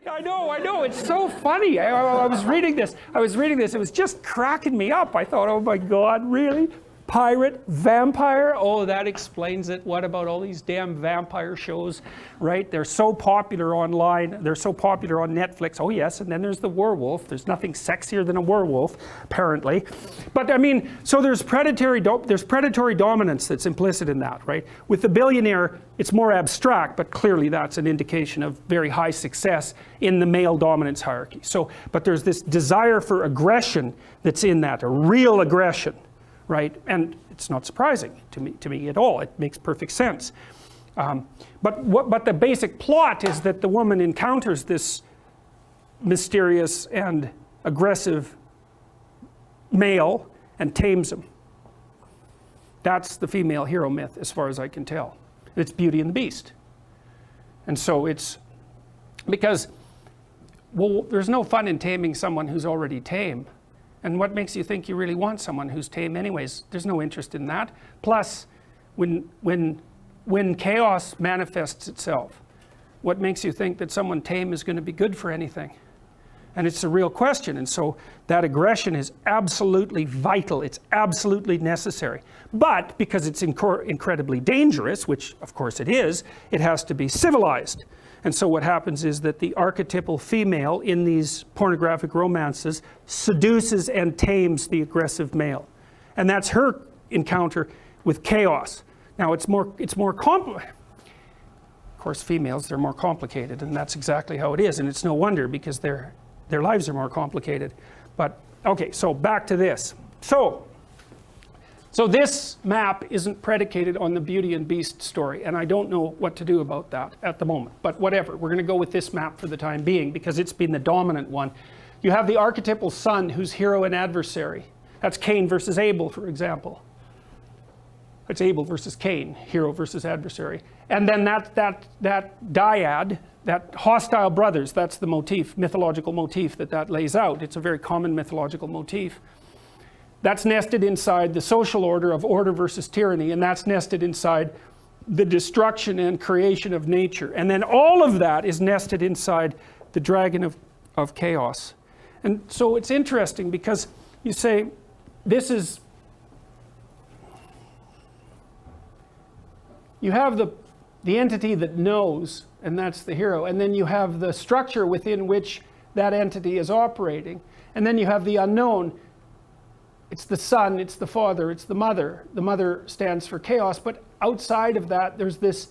I know, it's so funny. I was reading this, it was just cracking me up. I thought, oh my God, really? Pirate, vampire, oh, that explains it. What about all these damn vampire shows, right? They're so popular online, they're so popular on Netflix. Oh yes, and then there's the werewolf. There's nothing sexier than a werewolf, apparently. But I mean, so there's predatory dominance that's implicit in that, right? With the billionaire, it's more abstract, but clearly that's an indication of very high success in the male dominance hierarchy. So, but there's this desire for aggression that's in that, a real aggression. Right? And it's not surprising to me at all. It makes perfect sense. But the basic plot is that the woman encounters this mysterious and aggressive male and tames him. That's the female hero myth, as far as I can tell. It's Beauty and the Beast. And so it's because, well, there's no fun in taming someone who's already tame. And what makes you think you really want someone who's tame anyways? There's no interest in that. Plus, when chaos manifests itself, what makes you think that someone tame is going to be good for anything? And it's a real question. And so that aggression is absolutely vital. It's absolutely necessary. But because it's incredibly dangerous, which of course it is, it has to be civilized. And so what happens is that the archetypal female in these pornographic romances seduces and tames the aggressive male. And that's her encounter with chaos. Now it's more complicated. Of course, females, they're more complicated, and that's exactly how it is. And it's no wonder, because their lives are more complicated. But okay, so back to this. So this map isn't predicated on the Beauty and Beast story, and I don't know what to do about that at the moment. But whatever, we're going to go with this map for the time being, because it's been the dominant one. You have the archetypal son who's hero and adversary. That's Cain versus Abel, for example. It's Abel versus Cain, hero versus adversary. And then that dyad, that hostile brothers, that's the motif, mythological motif that lays out. It's a very common mythological motif. That's nested inside the social order of order versus tyranny, and that's nested inside the destruction and creation of nature. And then all of that is nested inside the dragon of chaos. And so it's interesting, because you say, this is, you have the entity that knows, and that's the hero, and then you have the structure within which that entity is operating, and then you have the unknown. It's the son, it's the father, it's the mother. The mother stands for chaos, but outside of that, there's this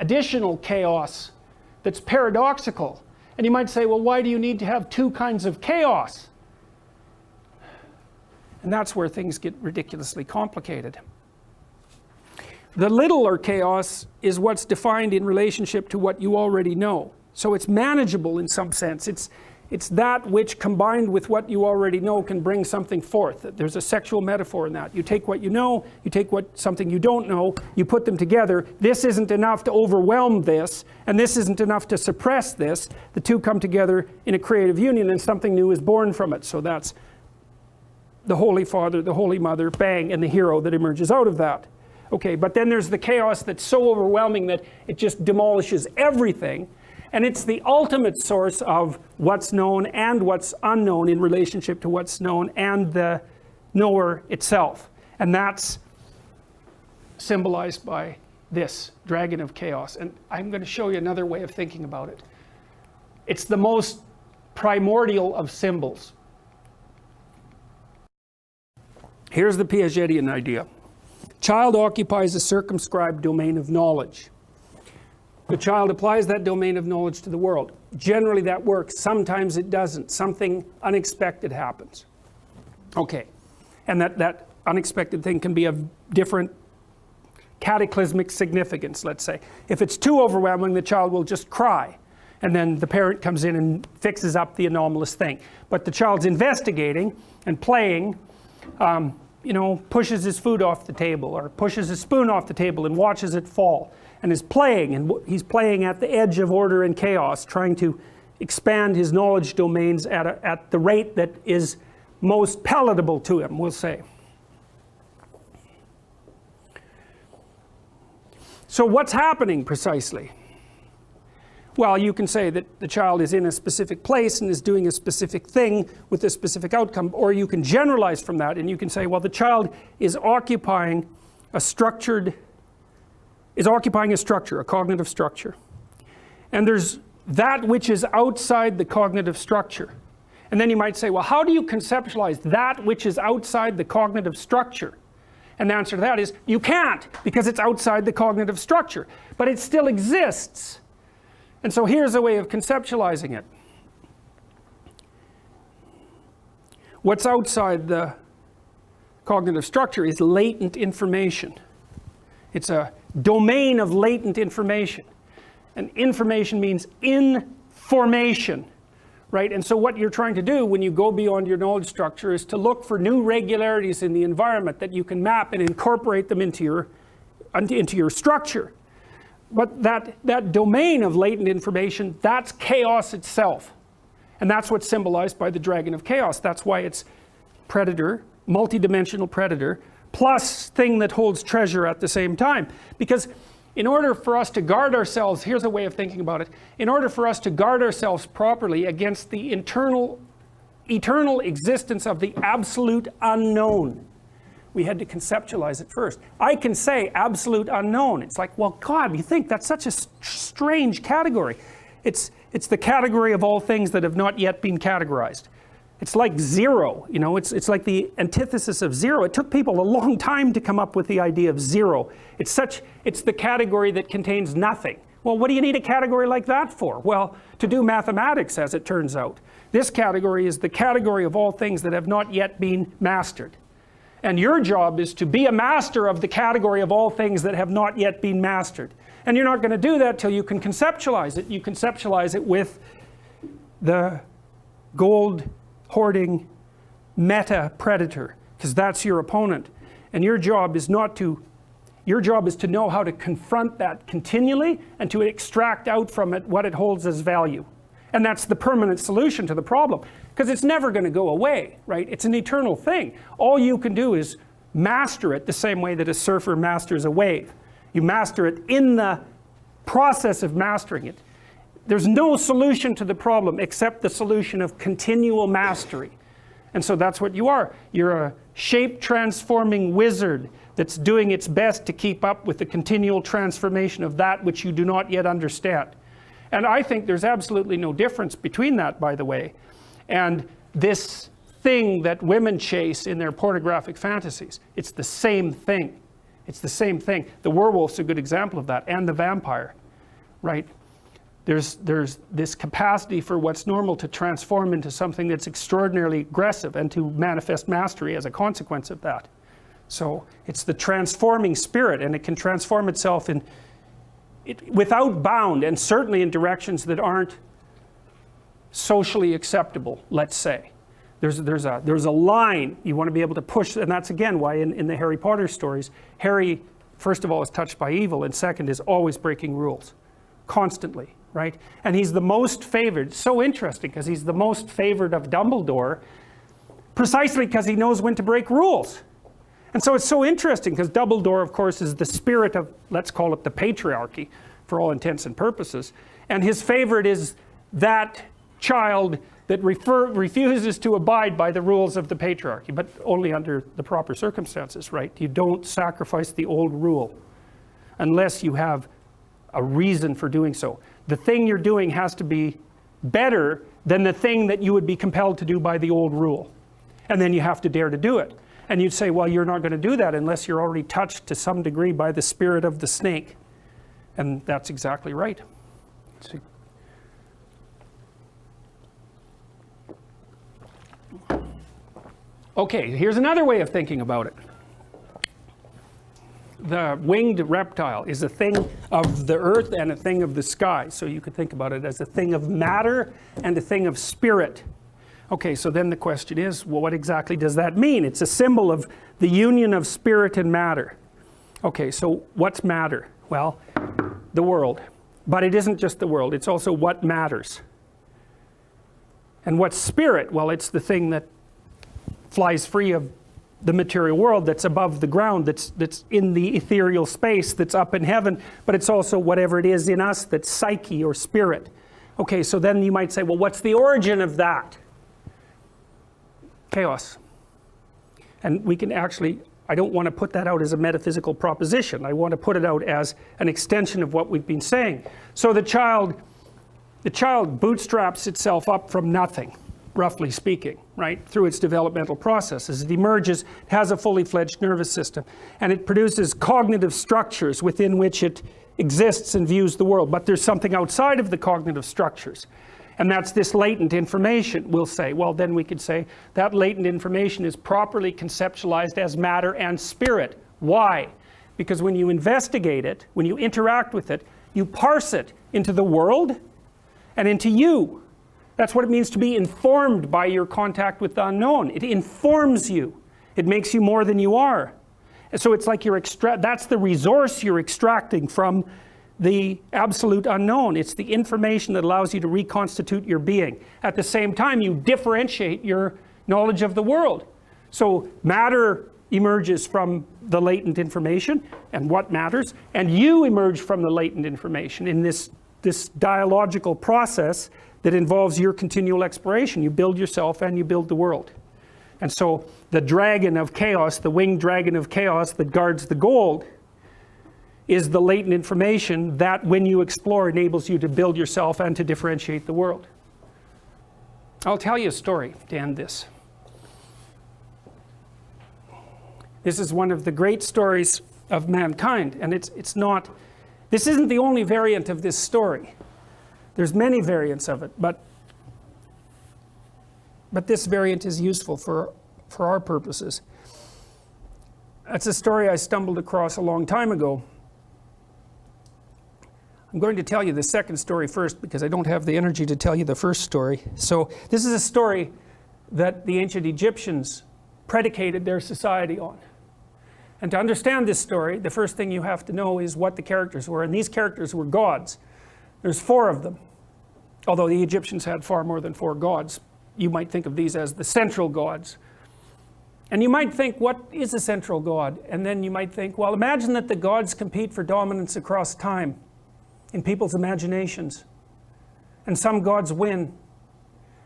additional chaos that's paradoxical. And you might say, well, why do you need to have two kinds of chaos? And that's where things get ridiculously complicated. The littler chaos is what's defined in relationship to what you already know. So it's manageable in some sense. It's that which, combined with what you already know, can bring something forth. There's a sexual metaphor in that. You take what you know, you take something you don't know, you put them together. This isn't enough to overwhelm this, and this isn't enough to suppress this. The two come together in a creative union, and something new is born from it. So that's the Holy Father, the Holy Mother, bang, and the hero that emerges out of that. Okay, but then there's the chaos that's so overwhelming that it just demolishes everything. And it's the ultimate source of what's known and what's unknown in relationship to what's known and the knower itself. And that's symbolized by this dragon of chaos. And I'm going to show you another way of thinking about it. It's the most primordial of symbols. Here's the Piagetian idea. Child occupies a circumscribed domain of knowledge. The child applies that domain of knowledge to the world. Generally that works. Sometimes it doesn't. Something unexpected happens. Okay. And that unexpected thing can be of different cataclysmic significance, let's say. If it's too overwhelming, the child will just cry. And then the parent comes in and fixes up the anomalous thing. But the child's investigating and playing, pushes his food off the table, or pushes his spoon off the table and watches it fall. And is playing, and he's playing at the edge of order and chaos, trying to expand his knowledge domains at the rate that is most palatable to him, we'll say. So what's happening precisely? Well, you can say that the child is in a specific place and is doing a specific thing with a specific outcome, or you can generalize from that and you can say, well, the child is occupying a structure, a cognitive structure. And there's that which is outside the cognitive structure. And then you might say, well, how do you conceptualize that which is outside the cognitive structure? And the answer to that is, you can't, because it's outside the cognitive structure. But it still exists. And so here's a way of conceptualizing it. What's outside the cognitive structure is latent information. It's a domain of latent information. And information means information, right? And so what you're trying to do when you go beyond your knowledge structure is to look for new regularities in the environment that you can map and incorporate them into your structure. But that domain of latent information, that's chaos itself. And that's what's symbolized by the dragon of chaos. That's why it's predator, multidimensional predator, plus thing that holds treasure at the same time. Because in order for us to guard ourselves, here's a way of thinking about it. In order for us to guard ourselves properly against the eternal existence of the absolute unknown, we had to conceptualize it first. I can say absolute unknown. It's like, well, God, you think that's such a strange category. It's the category of all things that have not yet been categorized. It's like zero, you know, it's like the antithesis of zero. It took people a long time to come up with the idea of zero. It's the category that contains nothing. Well, what do you need a category like that for? Well, to do mathematics, as it turns out. This category is the category of all things that have not yet been mastered. And your job is to be a master of the category of all things that have not yet been mastered. And you're not going to do that till you can conceptualize it. You conceptualize it with the gold hoarding meta predator, because that's your opponent. And your job is to know how to confront that continually and to extract out from it what it holds as value. And that's the permanent solution to the problem, because it's never going to go away, right? It's an eternal thing. All you can do is master it the same way that a surfer masters a wave. You master it in the process of mastering it. There's no solution to the problem except the solution of continual mastery. And so that's what you are. You're a shape-transforming wizard that's doing its best to keep up with the continual transformation of that which you do not yet understand. And I think there's absolutely no difference between that, by the way, and this thing that women chase in their pornographic fantasies. It's the same thing. It's the same thing. The werewolf's a good example of that, and the vampire, right? There's this capacity for what's normal to transform into something that's extraordinarily aggressive and to manifest mastery as a consequence of that. So it's the transforming spirit, and it can transform itself without bound, and certainly in directions that aren't socially acceptable, let's say. There's a line you want to be able to push, and that's again why in the Harry Potter stories, Harry, first of all, is touched by evil, and second is always breaking rules, constantly, right? And he's the most favored. So interesting, because he's the most favored of Dumbledore, precisely because he knows when to break rules. And so it's so interesting, because Dumbledore, of course, is the spirit of, let's call it the patriarchy, for all intents and purposes. And his favorite is that child that refuses to abide by the rules of the patriarchy, but only under the proper circumstances, right? You don't sacrifice the old rule unless you have a reason for doing so. The thing you're doing has to be better than the thing that you would be compelled to do by the old rule. And then you have to dare to do it. And you'd say, well, you're not going to do that unless you're already touched to some degree by the spirit of the snake. And that's exactly right. Okay, here's another way of thinking about it. The winged reptile is a thing of the earth and a thing of the sky. So you could think about it as a thing of matter and a thing of spirit. Okay, so then the question is, well, what exactly does that mean? It's a symbol of the union of spirit and matter. Okay, so what's matter? Well, the world. But it isn't just the world, it's also what matters. And what's spirit? Well, it's the thing that flies free of the material world, that's above the ground, that's in the ethereal space, that's up in heaven, but it's also whatever it is in us that's psyche or spirit. Okay, so then you might say, well, what's the origin of that? Chaos. And we can actually, I don't want to put that out as a metaphysical proposition. I want to put it out as an extension of what we've been saying. So the child bootstraps itself up from nothing, roughly speaking, right, through its developmental processes. It emerges, has a fully fledged nervous system, and it produces cognitive structures within which it exists and views the world. But there's something outside of the cognitive structures, and that's this latent information. We'll say, well, then we could say that latent information is properly conceptualized as matter and spirit. Why? Because when you investigate it, when you interact with it, you parse it into the world and into you. That's what it means to be informed by your contact with the unknown. It informs you. It makes you more than you are. And so it's like that's the resource you're extracting from the absolute unknown. It's the information that allows you to reconstitute your being. At the same time, you differentiate your knowledge of the world. So matter emerges from the latent information and what matters, and you emerge from the latent information in this dialogical process that involves your continual exploration. You build yourself and you build the world. And so the dragon of chaos, the winged dragon of chaos that guards the gold, is the latent information that, when you explore, enables you to build yourself and to differentiate the world. I'll tell you a story to end this. This is one of the great stories of mankind, and this isn't the only variant of this story. There's many variants of it, but this variant is useful for our purposes. That's a story I stumbled across a long time ago. I'm going to tell you the second story first because I don't have the energy to tell you the first story. So this is a story that the ancient Egyptians predicated their society on. And to understand this story, the first thing you have to know is what the characters were. And these characters were gods. There's 4 of them. Although the Egyptians had far more than 4 gods. You might think of these as the central gods. And you might think, what is a central god? And then you might think, well, imagine that the gods compete for dominance across time in people's imaginations. And some gods win.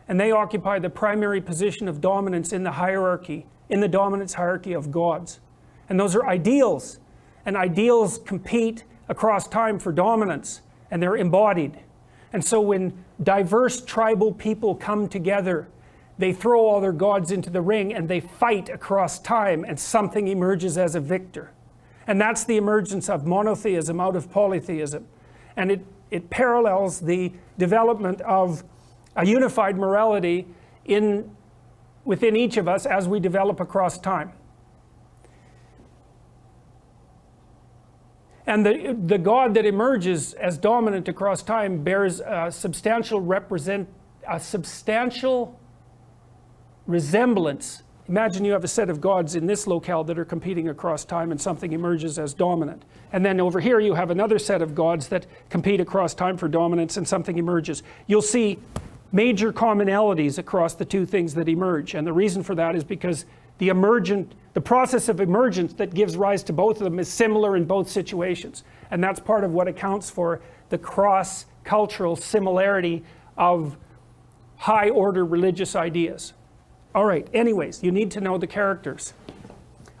And they occupy the primary position of dominance in the hierarchy, in the dominance hierarchy of gods. And those are ideals. And ideals compete across time for dominance. And they're embodied. And so when diverse tribal people come together, they throw all their gods into the ring and they fight across time, and something emerges as a victor. And that's the emergence of monotheism out of polytheism. And it parallels the development of a unified morality within each of us as we develop across time. And the god that emerges as dominant across time bears a substantial resemblance. Imagine you have a set of gods in this locale that are competing across time, and something emerges as dominant. And then over here you have another set of gods that compete across time for dominance, and something emerges. You'll see major commonalities across the 2 things that emerge. And the reason for that is because the process of emergence that gives rise to both of them is similar in both situations. And that's part of what accounts for the cross-cultural similarity of high-order religious ideas. All right, anyways, you need to know the characters.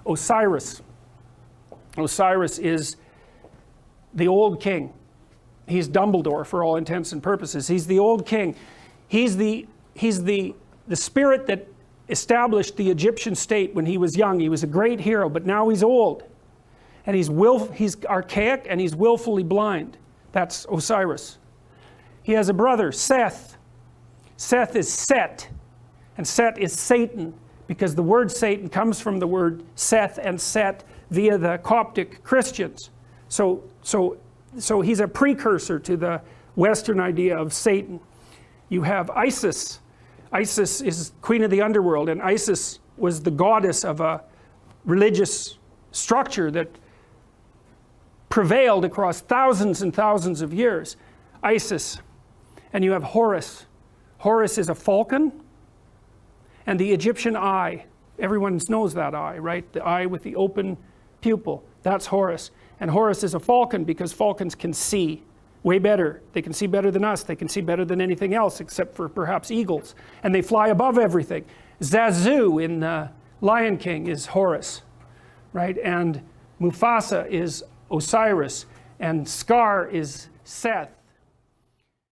Osiris. Osiris is the old king. He's Dumbledore for all intents and purposes. He's the old king. He's the spirit that established the Egyptian state when he was young. He was a great hero, but now he's old. And he's archaic and he's willfully blind. That's Osiris. He has a brother, Seth. Seth is Set. And Set is Satan, because the word Satan comes from the word Seth and Set via the Coptic Christians. So he's a precursor to the Western idea of Satan. You have Isis. Isis is queen of the underworld, and Isis was the goddess of a religious structure that prevailed across thousands and thousands of years. Isis. And you have Horus. Horus is a falcon, and the Egyptian eye Everyone knows that eye, right? The eye with the open pupil. That's Horus. And Horus is a falcon because falcons can see way better. They can see better than us. They can see better than anything else except for perhaps eagles. And they fly above everything. Zazu in Lion King is Horus, right? And Mufasa is Osiris. And Scar is Seth.